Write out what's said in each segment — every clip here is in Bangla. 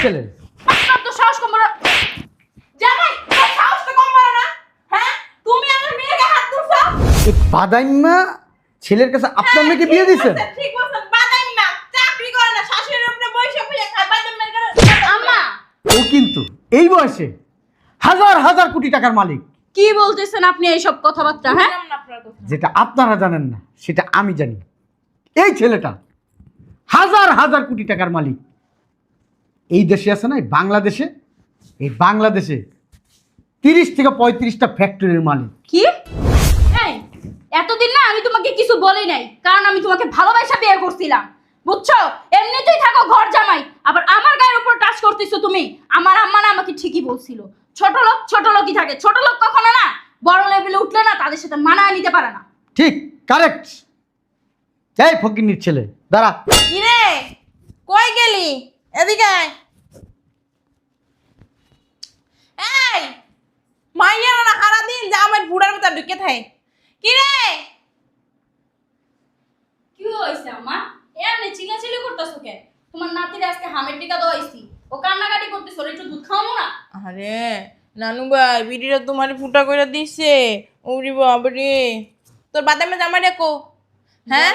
ছেলে? আপনার তো সাহস কম বড় জামাই, তোর সাহস তো কম বড় না। হ্যাঁ, তুমি আমার মেয়েকে হাত তুলছো। এই বাদাইম্মা ছেলের কাছে আপনার মেয়েকে বিয়ে দিয়েছেন? ঠিক বলছেন, বাদাম না, চাকরি করে না, শাশুড়ির উপরে বইসা বইয়া খায়, বাদাম মেরে করে। আম্মা, ও কিন্তু এই বয়সে হাজার হাজার কোটি টাকার মালিক। কি বলতেছেন আপনি এইসব কথাবার্তা? হ্যাঁ, যেটা আপনারা জানেন না সেটা আমি জানি। এই ছেলেটা হাজার হাজার কোটি টাকার মালিক। এই দেশে আছে না, এই বাংলাদেশে 30 থেকে 35টা ফ্যাক্টরির মালিক। কি? এই, এতদিন না আমি তোমাকে কিছু বলি নাই, কারণ আমি তোমাকে ভালোবাসা বিয়ে করছিলাম, বুঝছো? এমনিতেই থাকো ঘর জামাই, আবার আমার গায়ের উপর টাচ করতেছো তুমি। আমার আম্মা না আমাকে ঠিকই বলছিল, ছোট লোকই থাকে, ছোট লোক কখনো না বড় লেভেলে উঠলে না তাদের সাথে মানায় নিতে পারে না। ঠিক, কারেক্ট। এই ফকিন্নির ছেলে, দাঁড়া। কি রে, কই গেলি? এদিকে আয়। এই মাইয়া না সারা দিন জামাই বুড়ার মতো ঢুকে থাকে। কি রে? কি হইছে আম্মা? এমনি চিল্লাচিল্লি করতেছো কেন? তোমার নাতিরে আজকে হামের টিকা দোয়াইছি, ও কান্নাকাটি করতেছে, ওর একটু দুধ খাওয়ানো না? আরে নানু ভাই, বিড়িটা তোমার ফুটা করে দিছে। ওরে বাবারে, তোর বাদামে জামা রেখো। হ্যাঁ,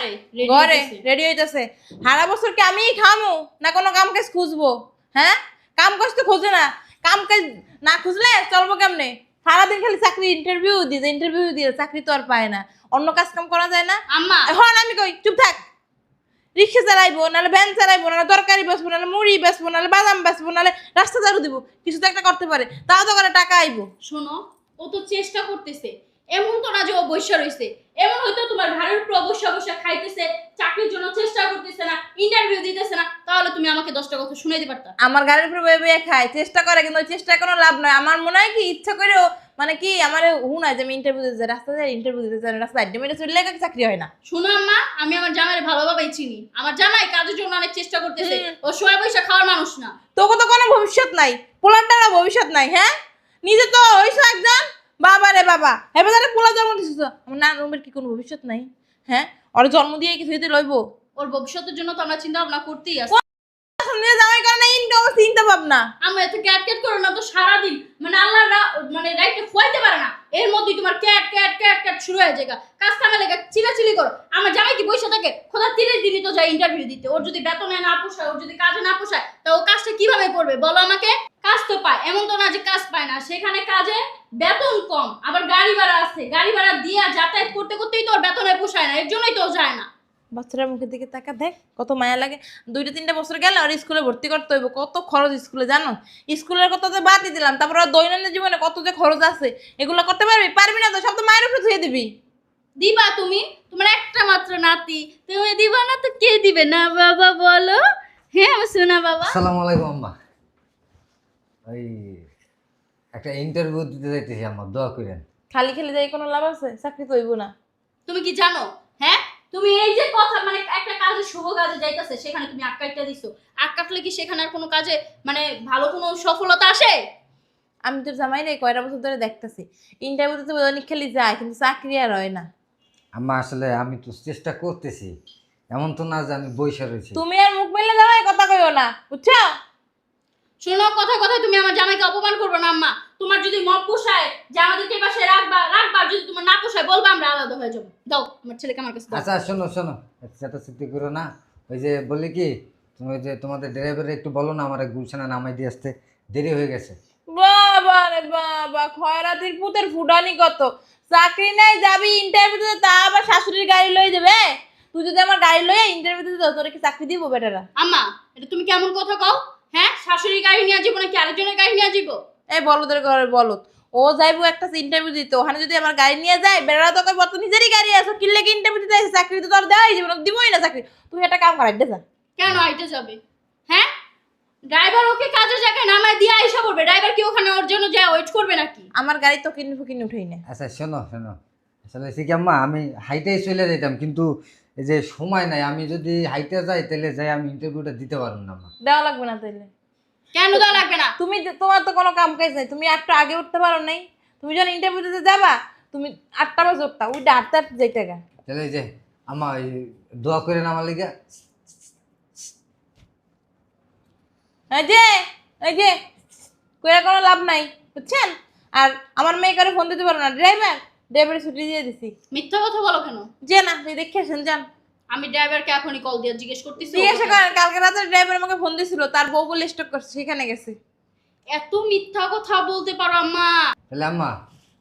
ঘরে রেডি হইতাছে। সারা বছর কি আমিই খামু না কোনো কাম কাজ খুঁজবো? হ্যাঁ, কাম কাজ তো খোঁজে না। কাম কাজ না খুঁজলে চলবো কেমনে? সারাদিন খালি চাকরি ইন্টারভিউ দিয়ে চাকরি তো আর পায় না। অন্য কাজ কাম করা যায় না? আম্মা, এখন আমি কই চুপ থাক। রিক্সা চালাইবো, নাহলে ভ্যান চালাইবো, নাহলে তরকারি বেচবো, নাহলে মুড়ি বেচবো, নাহলে বাদাম বেচবো, নাহলে রাস্তা ঝাড়ু দিব। কিছু তো একটা করতে পারে, তাও তো করে টাকা আইবো। শোনো, ও তো চেষ্টা করতেছে, এমন তো না যে ও বৈশা রইছে। এমন হয়তো তোমার ঘরের উপর বসে বসে খাইতেছে, চাকরির জন্য চেষ্টা করতেছে না, ইন্টারভিউ দিতেছে না, তাহলে তুমি আমাকে 10টা কথা শুনাইতে পারতা। আমার গাড়ির উপরে বয়ে বয়ে খায়, চেষ্টা করে, কিন্তু ওই চেষ্টায় কোনো লাভ নয়। আমার মনে হয় কি ইচ্ছা করেও মানে কি আমার হুনায় যে আমি ইন্টারভিউ দিতে যাই, রাস্তা যায় ইন্টারভিউ দিতে যাই, রাস্তা আড্ডা মেরে চললে চাকরি হয় না। শোনো আম্মা, আমি আমার জামাইয়ের ভালোভাবেই চিনি। আমার জামাই কাজের জন্য অনেক চেষ্টা করতেছে, ও শোয়া বৈশা খাওয়ার মানুষ না। তোকে তো কোনো ভবিষ্যৎ নাই, পোলারটারও ভবিষ্যৎ নাই। হ্যাঁ, নিজে তো হইছো একজন বাবা রে বাবা, এবার যারা পোলা জন্ম দিছিস, আমার নানুমের কি কোনো ভবিষ্যৎ নাই? হ্যাঁ, ওর জন্ম দিয়ে কিছু হইতে লইব? ওর ভবিষ্যতের জন্য তো আমরা চিন্তা ভাবনা করতেই আছি। নিজে জামাই করে না ইনকাম চিন্তা ভাবনা। আমরা এত ক্যাট ক্যাট করো না তো সারাদিন, মানে আল্লাহ মানে রাইটে খুয়াইতে পারে না, এর মধ্যেই তোমার ক্যাট ক্যাট ক্যাট ক্যাট শুরু হয়ে যায়। কাজ কামে লেগে চিলাচিলি করো। আমার জামাই কি বসে থাকে? খোদা 30 দিনই তো যায় ইন্টারভিউ দিতে। ওর যদি বেতনে না পোষায়, ওর যদি কাজে না পোষায়, তা ও কাজটা কিভাবে করবে বলো আমাকে? কাজ তো পায়, এমন তো না যে কাজ পায় না। সেখানে কাজে বেতন কম, আবার গাড়ি ভাড়া আছে, গাড়ি ভাড়া দিয়ে যাতায়াত করতে করতেই তো ওর বেতনে পোষায় না, এর জন্যই তো ও যায় না। বাচ্চারা মুখের দিকে তাকা দেখ, কত মায়া লাগে। 2-3 বছর গেলে আর স্কুলে ভর্তি করতে হইব। কত খরচ স্কুলে জানো? স্কুলের কথা তো বাদই দিলাম, তারপর আর দৈনন্দিন জীবনে কত যে খরচ আছে, এগুলো করতে পারবি না তো? সব তো মায়ের উপরে ধুয়ে দিবি। দিবা তুমি? তোমার একটা মাত্র নাতি, তুমি দিবা না তো কে দিবে না বাবা বলো? হ্যাঁ শোনা বাবা। আসসালামু আলাইকুম আম্মা। ওই একটা ইন্টারভিউ দিতে যাইতেছি আম্মা, দোয়া করেন। খালি খালি যাই কোনো লাভ আছে? চাকরি তো হইব না। তুমি কি জানো? হ্যাঁ, তুমি এই যে কথা, মানে একটা কাজে শুভ কাজে যাইতেছে, সেখানে তুমি আটকাইটা দিছো। আটকাটলে কি সেখানে আর কোনো কাজে মানে ভালো কোনো সফলতা আসে? আমি তোর জামাই রে কয়টা বছর ধরে দেখতেছি, ইন্টারভিউ দিতে অনেক খালি যায়, কিন্তু চাকরি আর হয় না। আম্মা আসলে আমি তো চেষ্টা করতেছি, এমন তো না যে আমি বইসা রয়েছি। তুমি আর মুখ মেলে জামাই কথা কইও না, বুঝছো? শোনো, কথা কথায় তুমি আমার জামাইকে অপমান করবে না আম্মা। তোমার যদি মত পোষায় যে আমাদেরকে এই বাসায় রাখবা রাখবা, আর যদি তোমার না পোষায় বলবা, আমরা আলাদা হয়ে যাবো। দাও আমার ছেলেকে আমার কাছে দাও। আচ্ছা শোনো শোনো, সেটা চিন্তা করো না। ওই যে বলি কি, তুমি ওই যে তোমাদের ড্রাইভারে একটু বলো না আমার গুলশানে নামাই দিয়ে আসতে, দেরি হয়ে গেছে। বাবা রে বাবা, খয়রাতির পুতের ফুটানি কত! চাকরি নাই, যাবি ইন্টারভিউ দিতে, তা আবার শাশুড়ির গাড়ি লই দেবে? তুই যদি আমার গাড়ি লইয়া ইন্টারভিউ দিতে দাও, তোরা কি চাকরি দিব বেটারা? আম্মা, এটা তুমি কেমন কথা কও? হ্যাঁ, শাশুড়ির গাড়ি নিয়ে যাবো নাকি আরেকজনের গাড়ি নিয়ে যাবো? এই বলদের ঘরে বলত, ও যাইবো একটা ইন্টারভিউ দিতে, ওখানে যদি আমার গাড়ি নিয়ে যায়, বেটারা তো কইব তো নিজেরই গাড়ি আছে, কিনলে কি ইন্টারভিউ দিতে আসে? চাকরি তো তোর দেওয়াই যাবে না, দিবই না চাকরি। তুই একটা কাম করাই দে যা। কেন আইতে যাবে? হ্যাঁ, ড্রাইভার ওকে কাজে জায়গায় নামায় দিয়ে আইসা করবে, ড্রাইভার কি ওখানে ওর জন্য যায় ওয়েট করবে নাকি? আমার গাড়ি তো কিনে ফুকিনে উঠেই না। আচ্ছা শোনো শোনো, আসলে সে কি আম্মা, আমি হাইটেই চলে যেতাম, কিন্তু এই যে সময় নাই, আমি যদি হাইটে যাই তাহলে যাই আমি ইন্টারভিউটা দিতে পারবো না আম্মা। দেওয়া লাগবে না তাইলে? কেন দেওয়া লাগবে না? তুমি তোমার তো কোনো কাম কাজ নাই, তুমি একটু আগে উঠতে পারো নাই? তুমি যখন ইন্টারভিউ দিতে যাবা, তুমি 8টা বাজে উঠতা, ওইটা 8টা যাই টাকা। তাহলে এই যে আম্মা ওই দোয়া করেন আমার লিগে। এই যে এই যে কইরা কোনো লাভ নাই বুঝছেন। আর আমার মেয়েকে ফোন দিতে পারো না, ড্রাইভারের ছুটি দিয়ে দিছি। মিথ্যা কথা বলো কেন? যে না তুই দেখে আসেন যান। আমি ড্রাইভারকে এখনই কল দিয়ে জিজ্ঞেস করতেছি। জিজ্ঞাসা করেন, কালকে রাতে ড্রাইভার আমাকে ফোন দিছিল, তার বউ বলে স্টক করছে, সেখানে গেছে। এত মিথ্যা কথা বলতে পারো আম্মা? তাহলে আম্মা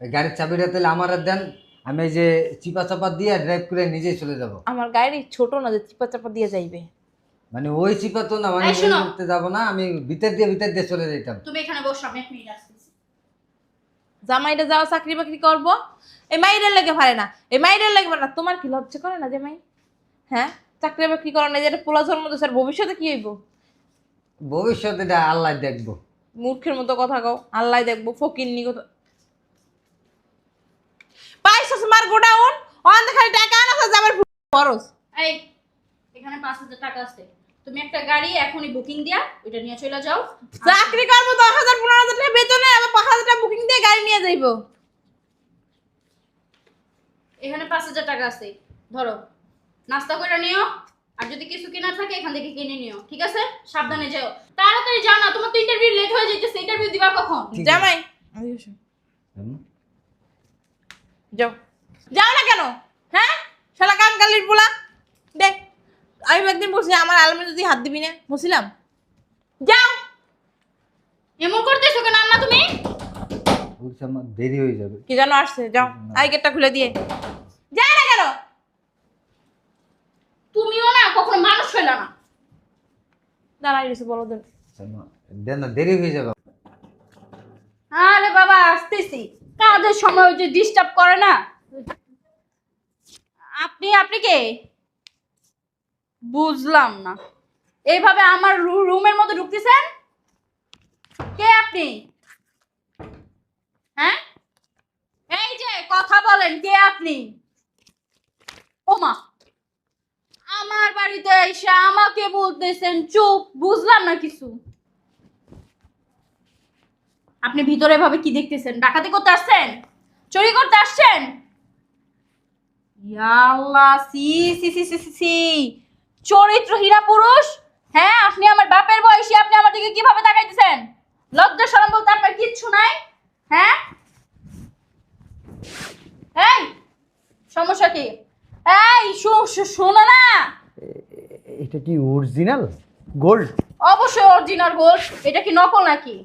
ওই গাড়ির চাবিটা তাহলে আমার আর দেন, আমি এই যে চিপা চাপা দিয়ে ড্রাইভ করে নিজেই চলে যাব। আমার গাড়ি ছোট না যে চিপা চাপা দিয়ে যাইবে। মানে ওই চিপা তো না, মানে এই শোনো। করতে যাবো না, আমি ভিতর দিয়ে চলে যেতাম। তুমি এখানে বসো, আমি 1 মিনিট আসতেছি। জামাইটা যাও চাকরি বাকরি করবো, এই মাইরের লেগে পারে না, এই মাইরের লেগে পারে না। তোমার কি লজ্জা করে না যে মাই? হ্যাঁ, চাকরি বাকরি করে না, যেটা পোলা জন্ম দিচ্ছে, আর ভবিষ্যতে কি হইব? ভবিষ্যতে এটা আল্লাহ দেখবো। মূর্খের মতো কথা কও, আল্লাহ দেখবো, ফকির নি কথা। পাইছো মার গোডাউন অন খালি টাকা আনা আছে আমার খরচ। এই এখানে 5000 টাকা আছে, তুমি একটা গাড়ি এখনই বুকিং দিয়া ওইটা নিয়ে চলে যাও। চাকরি করবো 10,000 15,000 টাকা বেতনে, আবার 5,000 টাকা বুকিং দিয়ে গাড়ি নিয়ে যাইবো। এখানে 5000 টাকা আছে, ধরো নাস্তা করে নিও, আর যদি কিছু কেনার থাকে এখান থেকে কিনে নিও, ঠিক আছে? সাবধানে যাও, তাড়াতাড়ি যাও না, তোমার তো ইন্টারভিউ লেট হয়ে যাইতেছে। ইন্টারভিউ দিবা কখন? ঠিক আছে। জামাই যাও, যাও না কেন? হ্যাঁ, শালা কাঙ্গালির পোলা। দেখ আমি একদিন বলছি আমার আলমে যদি হাত দিবি না, বলছিলাম যাও। এমন করতেছো কেন আম্মা তুমি? বলছি আমার দেরি হয়ে যাবে। কি জানো আসছে, যাও আই গেটটা খুলে দিয়ে। যাই না কেন? তুমিও না কখনো মানুষ হইলা না। দাঁড়াই গেছে বলো দেন। আম্মা, দেন না, দেরি হয়ে যাবে। আরে বাবা আসতেছি, কাজের সময় যে ডিস্টার্ব করে না। আপনি কে? বুঝলাম না, এইভাবে আমার রুমের মধ্যে ঢুকতেছেন? কে আপনি? হ্যাঁ, এই যে কথা বলেন, কে আপনি? ওমা, আমার বাড়িতে এসে আমাকে বলতেছেন চুপ, বুঝলাম না কিছু। আপনি ভিতরে ভাবে কি দেখতেছেন? ডাকাতি করতে আসছেন? চুরি করতে আসছেন? ইয়া আল্লাহ, সি সি সি সি সি সি, চরিত্রহীনা পুরুষ। হ্যাঁ, আপনি আমার বাপের বয়সী, আপনি আমার দিকে কিভাবে তাকাইতেছেন? লজ্জা শরম বলতে আপনার কিচ্ছু নাই? হ্যাঁ, এই সমস্যা কি? এই শোনো না, এটা কি অরিজিনাল গোল্ড? অবশ্যই অরিজিনাল গোল্ড। এটা কি নকল নাকি?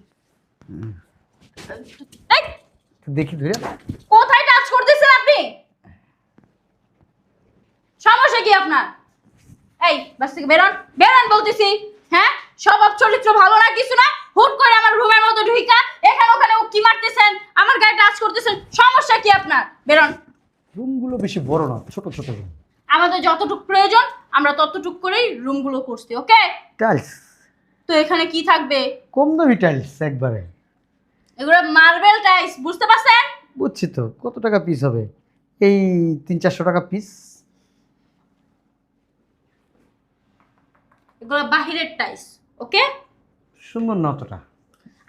এই, দেখি ধরে। কোথায় টাচ করতেছেন আপনি? সমস্যা কি আপনার? এই বাস থেকে বেরোন, বেরোন বলতেছি। হ্যাঁ, স্বভাব চরিত্র ভালো না কিছু না, হুট করে আমার রুমের মধ্যে ঢুইকা এখানে ওখানে উকি মারতেছেন, আমার গায়ে টাচ করতেছেন। সমস্যা কি আপনার? বেরোন। রুমগুলো বেশি বড় না, ছোট ছোট রুম। আমাদের যতটুকু প্রয়োজন আমরা ততটুকু করেই রুমগুলো করছি, ওকে? টাইলস তো এখানে কি থাকবে? কম দামি টাইলস একবারে। এগুলো মার্বেল টাইলস, বুঝতে পারছেন? বুঝছি তো। কত টাকা পিস হবে? এই 300-400 টাকা পিস। এগুলো বাহিরের টাইলস, ওকে? সুন্দর না অতটা।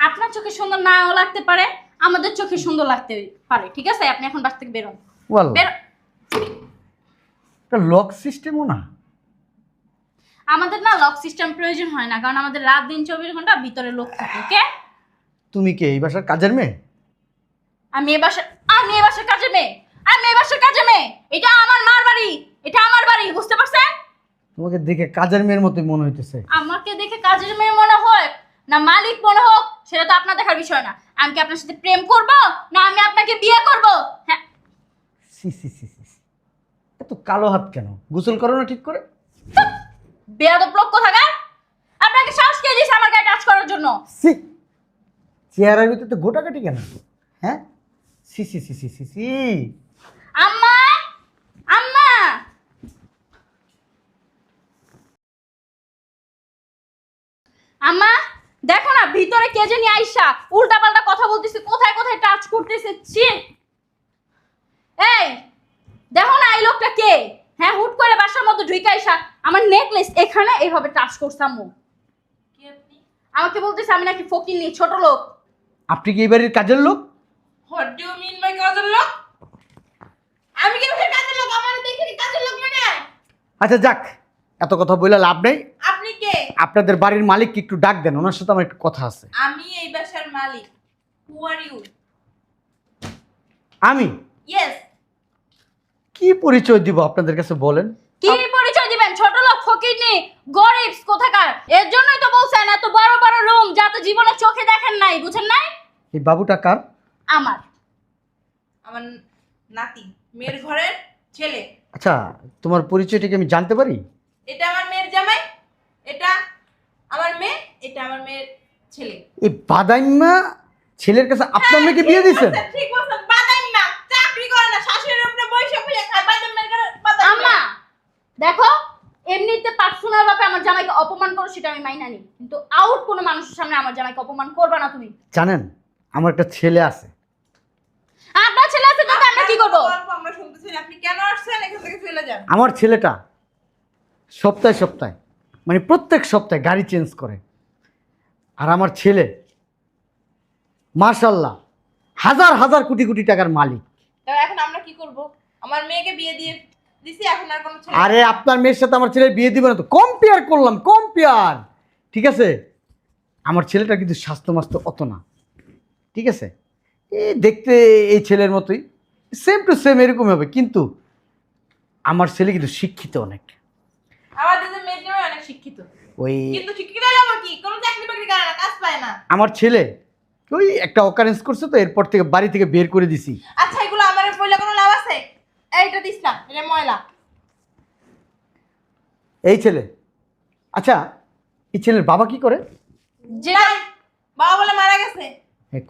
আপনার চোখে সুন্দর নাও লাগতে পারে, আমাদের চোখে সুন্দর লাগতে পারে, ঠিক আছে? আপনি এখন বাস থেকে বেরোন, ওয়াল বেরো। এটা লক সিস্টেমও না। আমাদের না লক সিস্টেম প্রয়োজন হয় না, কারণ আমাদের রাত দিন 24 ঘন্টা ভিতরে লোক থাকে, ওকে? তুমি কে এই বাসার কাজের মেয়ে? আমি এ বাসার কাজের মেয়ে, আমি এ বাসার কাজের মেয়ে। এটা আমার মার বাড়ি, এটা আমার বাড়ি, বুঝতে পারছেন? তোমাকে দেখে কাজের মেয়ের মতোই মনে হইতেছে। আমাকে দেখে কাজের মেয়ে মনে হয় না মালিক মনে হোক, সেটা তো আপনার দেখার বিষয় না। আমি কি আপনার সাথে প্রেম করব, না আমি আপনাকে বিয়ে করব? হ্যাঁ, সি সি সি সি সি। এত কালো হাত কেন? গোসল করো না ঠিক করে? বেয়াদব লোক কোথাকার। আপনাকে সাহস কে দিয়েছে আমার গায়ে টাচ করার জন্য? সি, চেহারার ভিতরে তো গোটাকাটি কেন? হ্যাঁ, সি সি সি সি সি সি। আম্মা, আম্মা, আম্মা, দেখো না ভিতরে কে জানি আইসা উল্টা পাল্টা কথা বলতেছে, কোথায় কোথায় টাচ করতেছে। ছি, এই দেখো না এই লোকটা কে? হ্যাঁ, হুট করে বাসার মধ্যে ঢুকে আইসা আমার নেকলেস এখানে এইভাবে টাচ করছাম। আমাকে বলতেছে আমি নাকি ফকিন্নি, ছোট লোক। আপনি কি এই বাড়ির কাজের লোক? What do you mean by কাজের লোক? আমি কি ওখানে কাজের লোক? আমার দেখে কি কাজের লোক মানে? আচ্ছা যাক, এত কথা বলে লাভ নেই। আপনি কে? আপনাদের বাড়ির মালিককে একটু ডাক দেন, ওনার সাথে আমার একটু কথা আছে। আমি এই বাসার মালিক। হু আর ইউ? আমি ইয়েস। কি পরিচয় দিব আপনাদের কাছে বলেন? কি পরিচয় দিবেন? ছোট লোক, ফকিরনি, গরিব কোথাকার। এর জন্যই তো বলছেন এত বড় বড় রুম, যা তো জীবনে চোখে দেখেন নাই, বুঝেন নাই? এই বাবুটা কার? আমার। আমার নাতি, মেয়ের ঘরের ছেলে। আচ্ছা, তোমার পরিচয়টা কি আমি জানতে পারি? এটা আমার মেয়ের জামাই, এটা আমার মেয়ে, এটা আমার মেয়ের ছেলে। এই বাদাইম্মা ছেলের কাছে আপনার মেয়েকে বিয়ে দিয়েছেন? ঠিক বলছেন, বাদাম না, চাকরি করে না, শাশুড়ির উপরে বৈশা বইয়া খায়, বাদাম মেয়ের ঘরে বাদাম। আম্মা দেখো, এমনিতে পার্সোনাল ভাবে আমার জামাইকে অপমান করো সেটা আমি মাইনা নিই, কিন্তু আউট কোনো মানুষের সামনে আমার জামাইকে অপমান করবা না তুমি। জানেন আমার একটা ছেলে আছে। আপনার ছেলে আছে তো আমরা কি করব? গল্প আমরা শুনতেছি না, আপনি কেন আসছেন? এখান থেকে চলে যান। আমার ছেলেটা সপ্তাহে সপ্তাহে মানে প্রত্যেক সপ্তাহে গাড়ি চেঞ্জ করে। আর আমার ছেলে মাশাআল্লাহ হাজার হাজার কোটি কোটি টাকার মালিক। তো এখন আমরা কি করব? আমার মেয়েকে বিয়ে দিয়ে দিছি, এখন আর কোনো ছেলে। আরে আপনার মেয়ের সাথে আমার ছেলে বিয়ে দিবে না তো, কম্পেয়ার করলাম, কম্পেয়ার। ঠিক আছে, আমার ছেলেটা কিন্তু স্বাস্থ্য মাস্ত অত না। ঠিক আছে, এই দেখতে এই ছেলের মতোই, সেম টু সেম এরকম হবে, কিন্তু আমার ছেলে কিন্তু শিক্ষিত অনেক। আমাদের যে মেয়ে জামাই অনেক শিক্ষিত, ওই কিন্তু শিক্ষিত হলে আমার কি কোনো চাকরি বাকরি করে না, কাজ পায় না। আমার ছেলে ওই একটা অকারেন্স করছে তো, এরপর থেকে বাড়ি থেকে বের করে দিছি। আচ্ছা, এগুলো আমার বইলে কোনো লাভ আছে? এইটা দিস না, এটা ময়লা। এই ছেলে, আচ্ছা এই ছেলের বাবা কি করে? যে বাবা বলে মারা গেছে।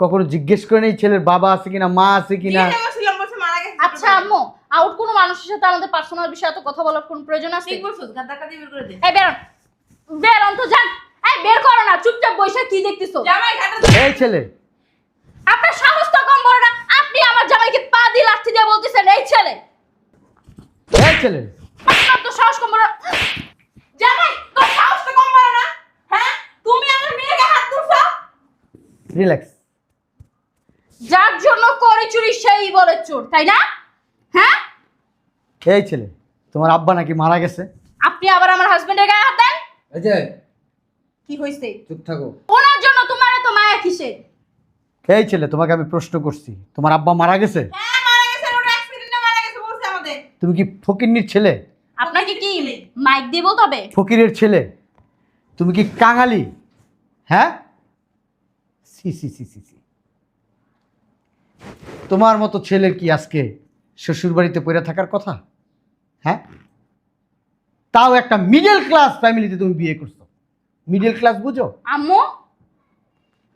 কখনো জিজ্ঞেস করেন এই ছেলের বাবা আছে কিনা, মা আছে কিনা? জিজ্ঞাসা করছিলাম, বলছে মারা গেছে। আচ্ছা আম্মু, আউট কোনো মানুষের সাথে আমাদের পার্সোনাল বিষয়ে এত কথা বলার কোনো প্রয়োজন আছে? ঠিক বলছো, গাদা কাদি বের করে দে। এই বেরোন, বেরোন তো যান। এই বের করো না, চুপচাপ বসে কি দেখতেছো? জামাই ঘাটা এই ছেলে, আপনার সাহস তো কম বড় না, আপনি আমার জামাইকে পা দিয়ে লাথি দিয়ে বলতেছেন এই ছেলে। এই ছেলে, আপনার তো সাহস কম বড় না। জামাই, তোর সাহস তো কম বড় না? হ্যাঁ, তুমি আমার মেয়েকে হাত তুলছো। রিল্যাক্স। যার জন্য করে চুরি সেই বলে চোর, তাই না? হ্যাঁ, এই ছেলে, তোমার আব্বা নাকি মারা গেছে? আপনি আবার আমার হাজবেন্ডের গায়ে হাত দেন? এই যে কি হইছে? চুপ থাকো। ওনার জন্য তোমার এত মায়া কিসের? এই ছেলে, তোমাকে আমি প্রশ্ন করছি, তোমার আব্বা মারা গেছে? হ্যাঁ, মারা গেছে, ওটা অ্যাক্সিডেন্টে মারা গেছে বলছে আমাদের। তুমি কি ফকিন্নির ছেলে? আপনাকে কি মাইক দিয়ে বলতে হবে? ফকিরের ছেলে? তুমি কি কাঙালি? হ্যাঁ, সি সি সি সি সি। তোমার মতো ছেলের কি আজকে শ্বশুর বাড়িতে পড়ে থাকার কথা? হ্যাঁ, তাও একটা মিডল ক্লাস ফ্যামিলিতে তুমি বিয়ে করছো। মিডল ক্লাস বুঝো? আম্মু,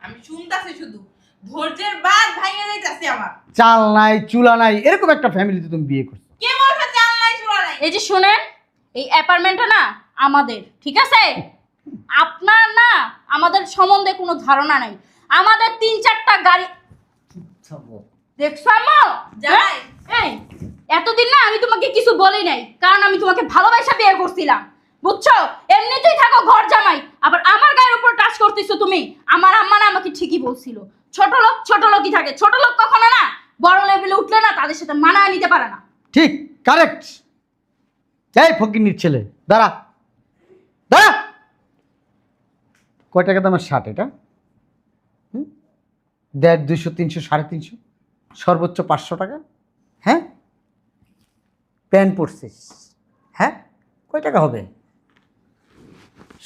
আমি শুনতাছি শুধু, ধৈর্যের বাঁধ ভাঙিয়ে যাইতাছে আমার। চাল নাই চুলা নাই এরকম একটা ফ্যামিলিতে তুমি বিয়ে করছো। কে বলছে চাল নাই চুলা নাই? এই যে শুনেন, এই অ্যাপার্টমেন্টটা না আমাদের, ঠিক আছে? আপনার না আমাদের সম্বন্ধে কোনো ধারণা নাই। আমাদের 3-4টা গাড়ি দেখছো আম্মু? জামাই। এই এতদিন না আমি তোমাকে কিছু বলি নাই, কারণ আমি তোমাকে ভালোবাসা বিয়ে করছিলাম, বুঝছো? এমনিতেই থাকো ঘর জামাই, আবার আমার গায়ের উপর টাচ করতেছো তুমি। আমার আম্মা না আমাকে ঠিকই বলছিল, ছোট লোকই থাকে, ছোট লোক কখনো না বড় লেভেলে উঠলে না তাদের সাথে মানায় নিতে পারে না। ঠিক, কারেক্ট। এই ফকিন্নির ছেলে, দাঁড়া দাঁড়া। কয় টাকা দামের শার্ট এটা? 150, 200, 300, 350, সর্বোচ্চ 500 টাকা। হ্যাঁ, প্যান্ট পরছিস, হ্যাঁ কয় টাকা হবে?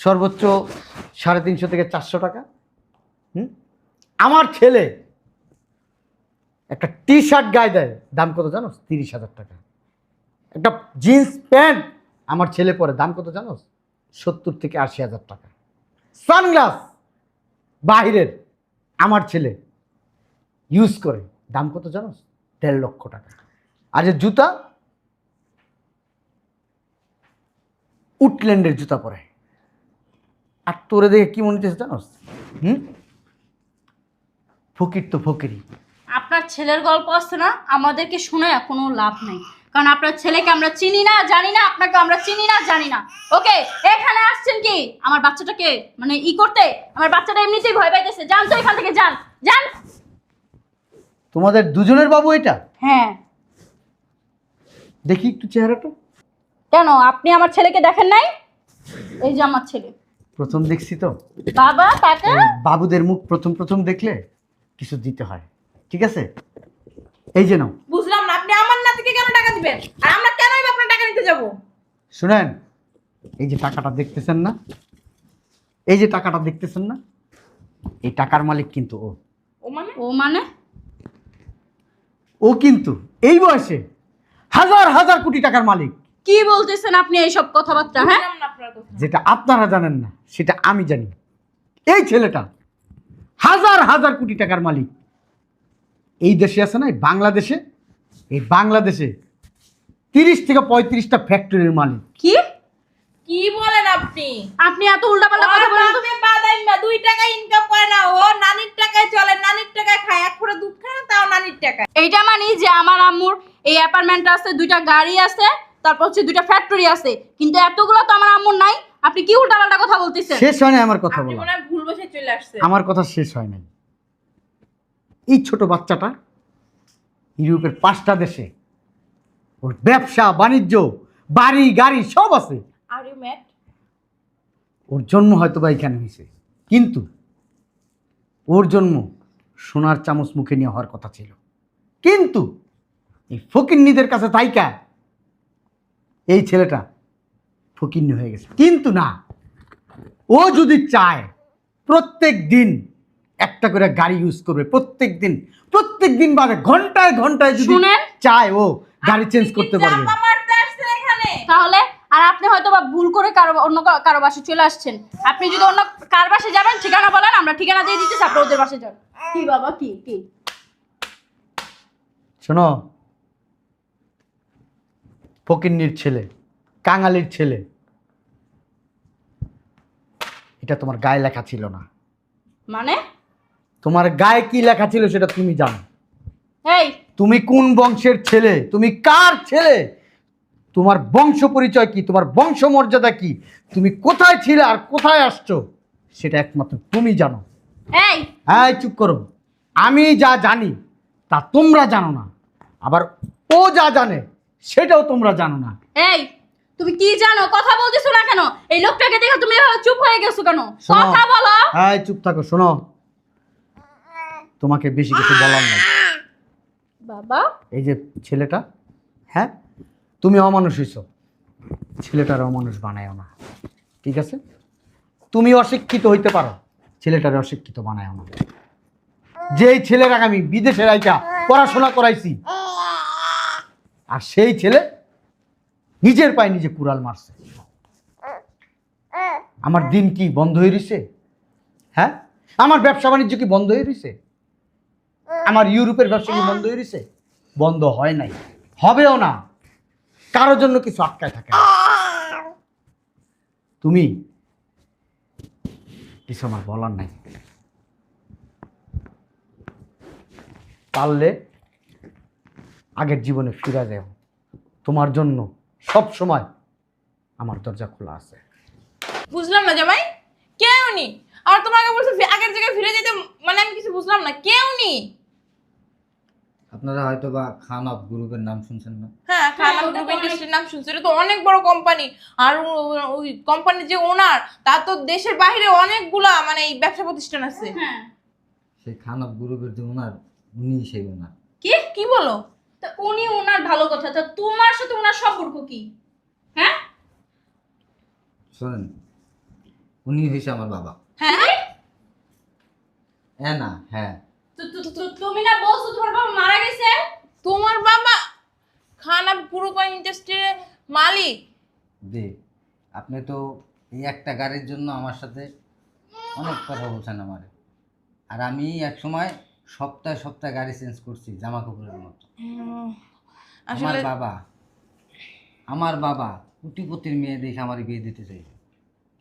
সর্বোচ্চ 350 থেকে 400 টাকা। আমার ছেলে একটা টি শার্ট গায়ে দেয়, দাম কত জানো? 30,000 টাকা। একটা জিন্স প্যান্ট আমার ছেলে পরে, দাম কত জানো? 70 থেকে 80,000 টাকা। সানগ্লাস বাহিরের আমার ছেলে ইউজ করে, দাম কত জানো? 1.5 লক্ষ টাকা। আর যে জুতা, উডল্যান্ডের জুতা পরে। আর তোরে দেখে কি মনে হচ্ছে জানোস? ফকির তো ফকিরই। আপনার ছেলের গল্প আছে না, আমাদেরকে শুনে কোনো লাভ নেই, কারণ আপনার ছেলেকে আমরা চিনি না, জানি না, আপনাকে আমরা চিনি না, জানি না। ওকে, এখানে আসছেন কি আমার বাচ্চাটাকে মানে করতে? আমার বাচ্চাটা এমনিতেই ভয় পাইতেছে, যান তো এখান থেকে, যান যান। তোমাদের দুজনের বাবু এটা? হ্যাঁ। দেখি একটু চেহারাটা। কেন, আপনি আমার ছেলেকে দেখেন নাই? এই যে আমার ছেলে। প্রথম দেখছি তো, বাবা টাকা এই বাবুদের মুখ প্রথম প্রথম দেখলে কিছু দিতে হয়, ঠিক আছে? এই যে নাও। বুঝলাম না, আপনি আমার নাতিকে কেন টাকা দিবেন আর আমরা কেনই বা আপনার টাকা নিতে যাব? শুনেন, এই যে টাকাটা দেখতেছেন না, এই যে টাকাটা দেখতেছেন না, এই টাকার মালিক কিন্তু ও। ও মানে? ও মানে ও কিন্তু এই বয়সে হাজার হাজার কোটি টাকার মালিক। কি বলতেছেন আপনি এইসব কথাবার্তা? হ্যাঁ, বুঝলাম না আপনার কথা। যেটা আপনারা জানেন না সেটা আমি জানি। এই ছেলেটা হাজার হাজার কোটি টাকার মালিক। এই দেশে আছে না, এই বাংলাদেশে, এই বাংলাদেশে 30 থেকে 35টা ফ্যাক্টরির মালিক। কি কি বলেন আপনি? আপনি এত উল্টাপাল্টা কথা বলেন তো? আপনি বাদাইমা 2 টাকা ইনকাম করে না, ও নানির টাকায় চলে, নানির টাকায় খায়, এক ফোঁটা দুধ খায় না, তাও নানির টাকায়। এইটা মানে যে আমার আম্মুর এই অ্যাপার্টমেন্ট আছে, 2টা গাড়ি আছে, তারপর হচ্ছে 2টা ফ্যাক্টরি আছে, কিন্তু এতগুলো তো আমার আম্মুর নাই। আপনি কি উল্টাপাল্টা কথা বলতেছেন? শেষ হয় না আমার কথা আপনি বলা, মনে হয় ভুল বসে চলে আসছে। আমার কথা শেষ হয় নাই। এই ছোট বাচ্চাটা ইউরোপের 5টা দেশে ওর ব্যবসা বাণিজ্য বাড়ি গাড়ি সব আছে। Are you mad? ওর জন্ম হয়তো বা এখানে হয়েছে, কিন্তু ওর জন্ম সোনার চামচ মুখে নিয়ে হওয়ার কথা ছিল, কিন্তু এই ফকিন্নিদের কাছে তাইকা এই ছেলেটা ফকিন্নি হয়ে গেছে। কিন্তু না, ও যদি চায় প্রত্যেক দিন একটা করে গাড়ি ইউজ করবে, প্রত্যেক দিন বাদে ঘন্টায় ঘন্টায় যদি শুনেন, চায় ও গাড়ি চেঞ্জ করতে পারবে। চাপা মারতে আসছেন এখানে? তাহলে আর আপনি হয়তো বা ভুল করে অন্য কারো বাসায় চলে আসছেন। আপনি যদি অন্য কার বাসায় যাবেন ঠিকানা বলেন, আমরা ঠিকানা দিয়ে দিতেছি, আপনি ওদের বাসায় যান। কি বাবা, কি কি শোনো, ফকিন্নির ছেলে, কাঙালির ছেলে, এটা তোমার গায়ে লেখা ছিল না। মানে? তোমার গায়ে কি লেখা ছিল সেটা তুমি জানো। এই তুমি কোন বংশের ছেলে, তুমি কার ছেলে, তোমার বংশ পরিচয় কি, তোমার বংশ মর্যাদা কি, তুমি কোথায় ছিলে আর কোথায় আসছো সেটা একমাত্র তুমি জানো। এই হ্যাঁ, চুপ করো। আমি যা জানি তা তোমরা জানো না, আবার ও যা জানে সেটাও তোমরা জানো না। এই তুমি কি জানো? কথা বলতেছো না কেন? এই লোকটাকে দেখে তুমি এভাবে চুপ হয়ে গেছো কেন? শোনো। কথা বলো। হ্যাঁ, চুপ থাকো। শোনো, তোমাকে বেশি কিছু বলার নাই। বাবা এই যে ছেলেটা, হ্যাঁ, তুমি অমানুষ হইছো, ছেলেটার অমানুষ বানায়ও না, ঠিক আছে? তুমি অশিক্ষিত হইতে পারো, ছেলেটারে অশিক্ষিত বানায়ও না। যেই ছেলের আমি বিদেশে রাইকা পড়াশোনা করাইছি, আর সেই ছেলে নিজের পায়ে নিজে কুড়াল মারছে। আমার দিন কি বন্ধ হয়ে রইছে? হ্যাঁ, আমার ব্যবসা বাণিজ্য কি বন্ধ হয়ে রইছে? আমার ইউরোপের ব্যবসা কি বন্ধ হয়ে রইছে? বন্ধ হয় নাই, হবেও না। কারোর জন্য কিছু আটকায় থাকে না। তুমি কিছু আমার বলার নাই। পারলে আগের জীবনে ফিরে যাও, তোমার জন্য সব সময় আমার দরজা খোলা আছে। বুঝলাম না জামাই, কে উনি? আর তোমাকে বলছো আগের জায়গায় ফিরে যেতে, মানে আমি কিছু বুঝলাম না, কে উনি? আপনারা হয়তো বা খান অফ গ্রুপের নাম শুনছেন না? হ্যাঁ, খান ওটা গ্রুপ তো ইন্ডাস্ট্রির নাম শুনছি, এটা তো অনেক বড় কোম্পানি। আর ওই কোম্পানির যে ওনার, তার তো দেশের বাইরে অনেকগুলা মানে এই ব্যবসা প্রতিষ্ঠান আছে। হ্যাঁ, সেই খান অফ গ্রুপের যে ওনার, উনি সেই ওনার। কি কি বলো? তা উনি ওনার ভালো কথা, তা তোমার সাথে ওনার সম্পর্ক কি? হ্যাঁ, শোনেন, উনি হয়েছে আমার বাবা। হ্যাঁ, হ্যাঁ না, হ্যাঁ। তুমি না বলছো তোমার বাবা মারা গেছে? তোমার বাবা খান গ্রুপ ইন্ডাস্ট্রির মালিক? দে, আপনি তো এই একটা গাড়ির জন্য আমার সাথে অনেক কথা বলছেন আমারে। আর আমি এক সময় সপ্তাহে সপ্তাহে গাড়ি চেঞ্জ করছি জামা কাপড়ের মতো। আসলে আমার বাবা কোটিপতির মেয়ে দেখে আমার বিয়ে দিতে চাইছে,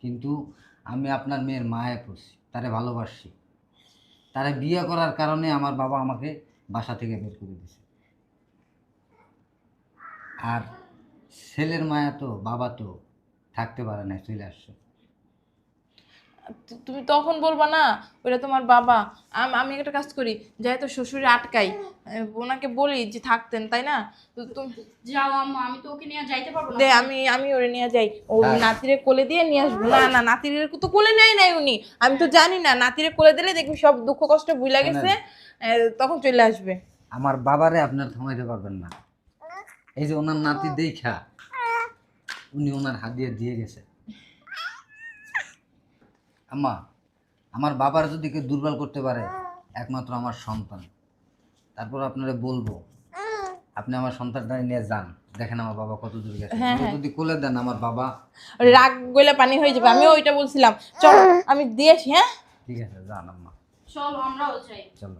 কিন্তু আমি আপনার মেয়ের মায়ে পড়ছি, তারে ভালোবাসি। তারে বিয়ে করার কারণে আমার বাবা আমাকে বাসা থেকে বের করে দিয়েছে। আর ছেলের মায়া তো বাবা তো থাকতে পারে না, চলে আসছে। তুমি তখন বলবা না ওটা তোমার বাবা। আমি একটা কাজ করি, যাই তো শ্বশুরে আটকাই, ওনাকে বলি যে থাকতেন, তাই না? তুমি যাও আম্মা, আমি তো ওকে নিয়ে যাইতে পারবো না। দে, আমি ওরে নিয়ে যাই, ও নাতিরে কোলে দিয়ে নিয়ে আসবো। না না, নাতিরে তো কোলে নেয় নাই উনি, আমি তো জানি না। নাতিরে কোলে দিলে দেখবি সব দুঃখ কষ্ট ভুলে গেছে, তখন চলে আসবে। আমার বাবারে আপনার থামাইতে পারবেন না। এই যে ওনার নাতি দেখা উনি ওনার হাত দিয়ে গেছে। আম্মা, আমার বাবার যদি কেউ দুর্বল করতে পারে একমাত্র আমার সন্তান। তারপর আপনারা বলবো আপনি আমার সন্তানটা নিয়ে যান, দেখেন আমার বাবা কত দূর গেছে। যদি কোলে দেন আমার বাবা রাগ গলে পানি হয়ে যাবে, আমি ওইটা বলছিলাম। চল আমি দিয়ে আসি। হ্যাঁ ঠিক আছে, যান আম্মা, চলো আমরাও যাই। চলো।